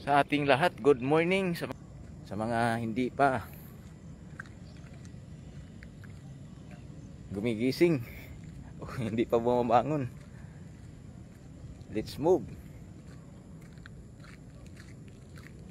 Sa ating lahat, good morning sa mga hindi pa gumigising o hindi pa bumabangon. Let's move.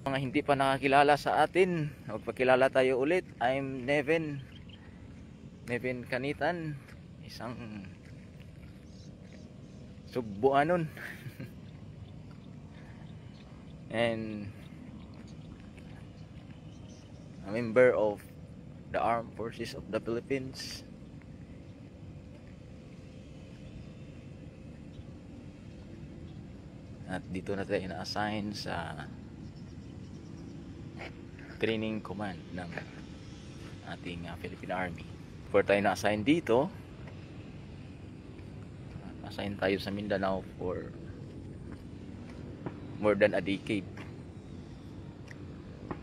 Mga hindi pa nakakilala sa atin, magpakilala tayo ulit. I'm Neven Kanitan, isang Subuanon and a member of the Armed Forces of the Philippines. At dito na tayo na-assign sa training command ng ating Philippine Army. Before tayo na-assign dito, assign tayo sa Mindanao for more than a decade.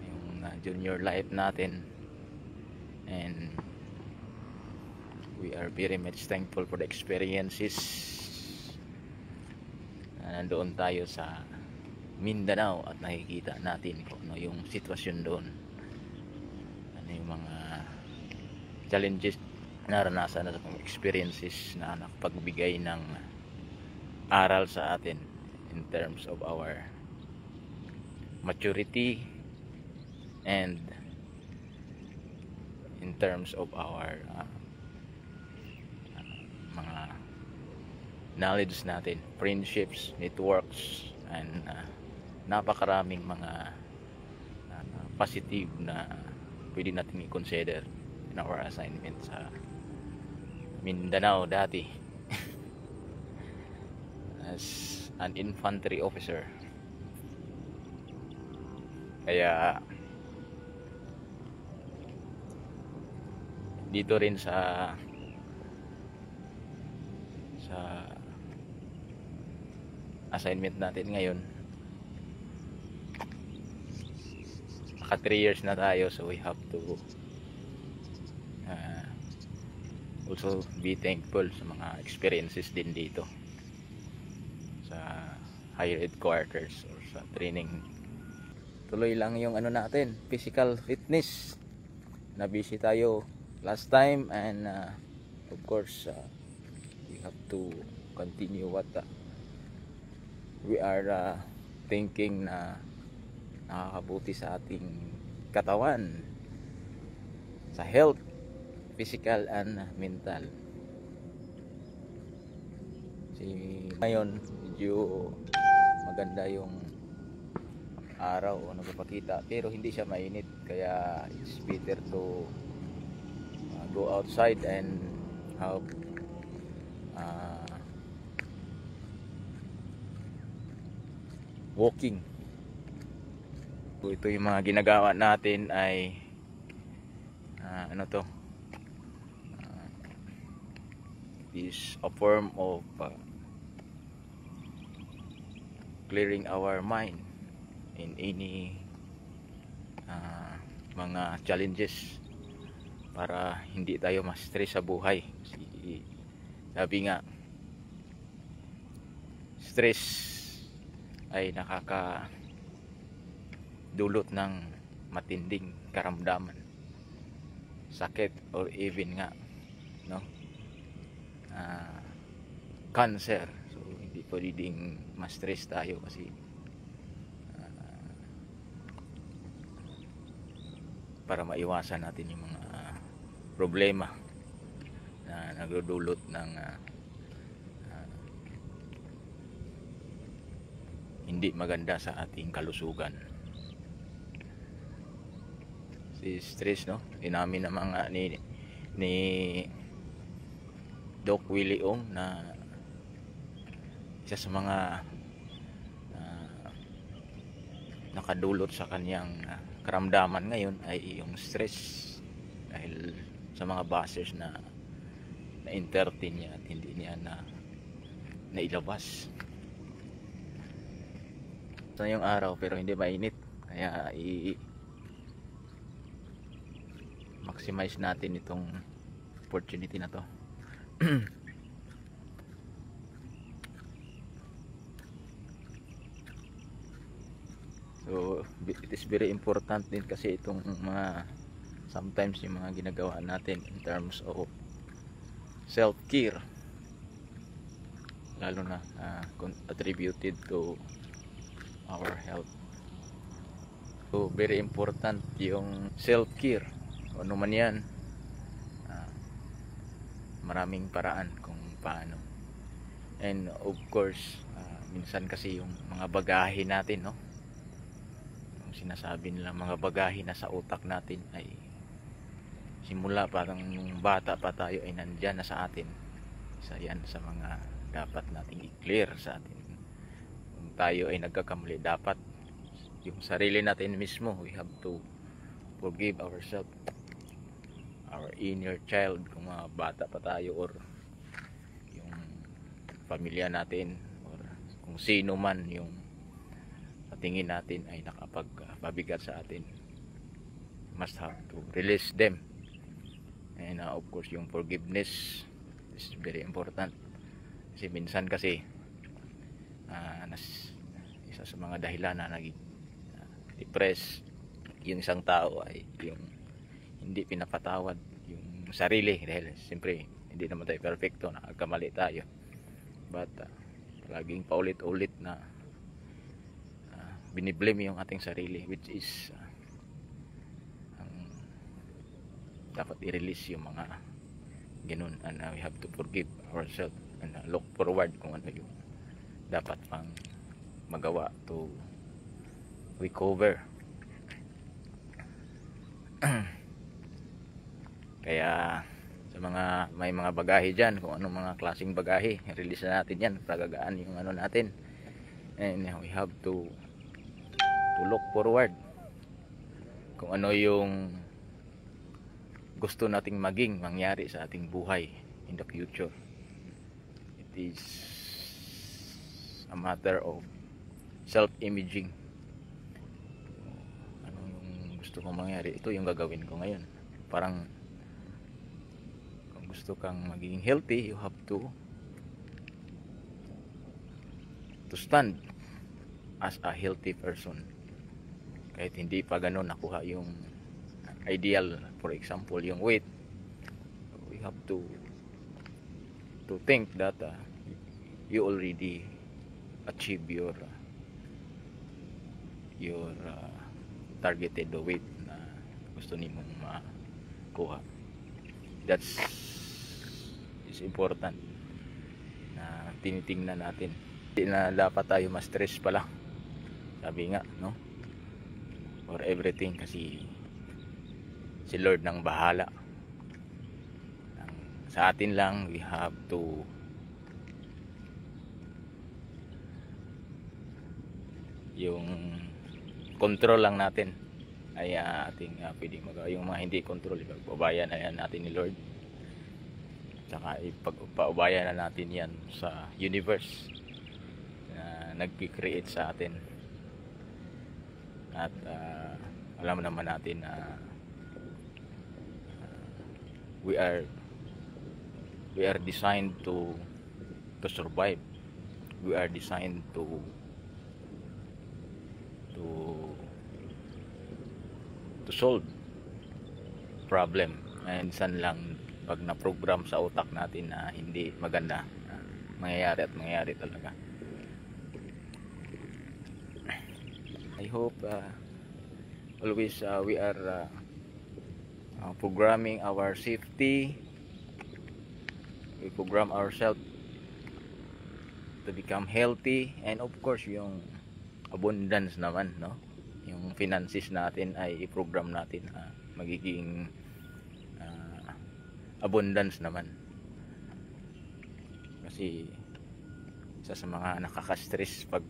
Yung junior life natin, and we are very much thankful for the experiences na nandoon tayo sa Mindanao at nakikita natin kung ano yung sitwasyon doon, ano yung mga challenges naranasan na experiences na nakapagbigay ng aral sa atin in terms of our maturity and in terms of our mga knowledge natin, friendships, networks, and napakaraming mga positive na pwede natin i-consider in our assignment sa Mindanao dati as an infantry officer. Kaya dito rin sa assignment natin ngayon, naka 3 years na tayo, so we have to also be thankful sa mga experiences din dito sa higher headquarters or sa training. Tuloy lang yung ano natin, physical fitness. Na busy tayo last time, and of course we have to continue what we are thinking na nakakabuti sa ating katawan, sa health, physical and mental. Ngayon medyo maganda yung araw o nagpapakita, pero hindi siya mainit, kaya it's better to go outside and have walking. Ito yung mga ginagawa natin ay ano to, is a form of clearing our mind in any mga challenges, para hindi tayo ma-stress sa buhay. Sabi nga, stress ay nakakadulot ng matinding karamdaman, sakit, or even nga cancer. So hindi pwedeng ma-stress tayo, kasi para maiwasan natin yung mga problema na nagdudulot ng hindi maganda sa ating kalusugan. Si stress, no? Inamin na mga ni Doc Willie Ong na isa sa mga nakadulot sa kanyang karamdaman ngayon ay yung stress, dahil sa mga bashers na entertain niya at hindi niya nailabas. Ito yung araw pero hindi mainit, kaya maximize natin itong opportunity na to. So So it is very important din kasi itong mga sometimes yung mga ginagawa natin in terms of self care, lalo na attributed to our health. So very important yung self care, ano man yan. Maraming paraan kung paano, and of course minsan kasi yung mga bagahe natin, no, yung sinasabi nila mga bagahe na sa utak natin ay simula parang nung bata pa tayo ay nandyan na sa atin. Isa yan sa mga dapat nating i-clear sa atin. Kung tayo ay nagkakamali, dapat yung sarili natin mismo, we have to forgive ourselves, our inner child, kung mga bata pa tayo, or yung pamilya natin, or kung sino man yung tingin natin ay nakapagpabigat sa atin. Must have to release them. And of course yung forgiveness is very important, kasi minsan kasi isa sa mga dahilan na naging depressed yung isang tao ay yung hindi pinapatawad yung sarili, dahil siyempre hindi naman tayo perfecto, nagkamali tayo, but laging paulit-ulit na biniblame yung ating sarili, which is dapat i-release yung mga ganun, and we have to forgive ourselves and look forward kung ano yung dapat pang magawa to recover. Kaya sa mga may mga bagahe dyan, kung anong mga klaseng bagahe, release na natin yan, pagagaan yung ano natin, and we have to look forward kung ano yung gusto nating maging mangyari sa ating buhay in the future. It is a matter of self-imaging. Ano yung gusto kong mangyari, ito yung gagawin ko ngayon. Parang kung gusto kang maging healthy, you have to stand as a healthy person. Kahit hindi pa ganun nakuha yung ideal, for example yung weight, we have to think that you already achieve your targeted weight na gusto nimong makuha. That's is important na tinitingnan natin. Hindi na dapat tayo ma-stress pala, sabi nga, no, for everything, kasi si Lord nang bahala. Sa atin lang, we have to yung control lang natin ay ating pwedeng magawa. Yung mga hindi control, ipagpabayan na yan natin ni Lord, saka ipagpabayan na natin yan sa universe na nag-create sa atin. At alam naman natin na we are designed to survive. We are designed to solve problem. And minsan lang pag na-program sa utak natin na hindi maganda, mangyayari talaga. I hope always we are programming our safety. We program ourselves to become healthy, and of course yung abundance naman, no, yung finances natin ay i-program natin magiging abundance naman, kasi isa sa mga nakaka-stress pag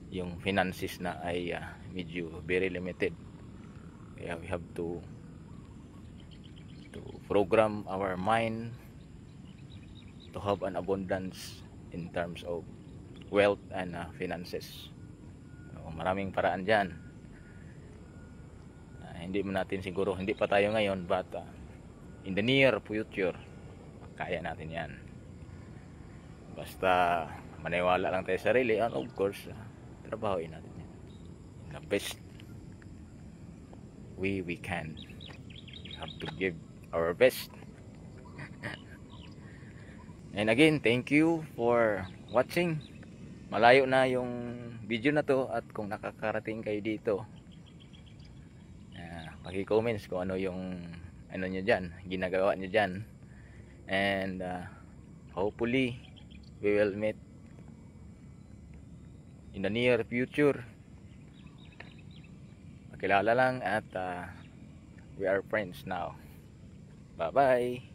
yung finances na ay medyo very limited. Kaya we have to program our mind to have an abundance in terms of wealth and finances. So, maraming paraan dyan. Hindi mo natin siguro, hindi pa tayo ngayon, but in the near future kaya natin yan, basta maniwala lang tayo sa sarili, and of course trabahoin natin yan. best we can. We have to give our best. And again, thank you for watching. Malayo na yung video na to, at kung nakakarating kayo dito, paki-comments kung ano yung ano nyo dyan, ginagawa nyo dyan. And hopefully we will meet in the near future. Makilala lang, at we are friends now. Bye bye.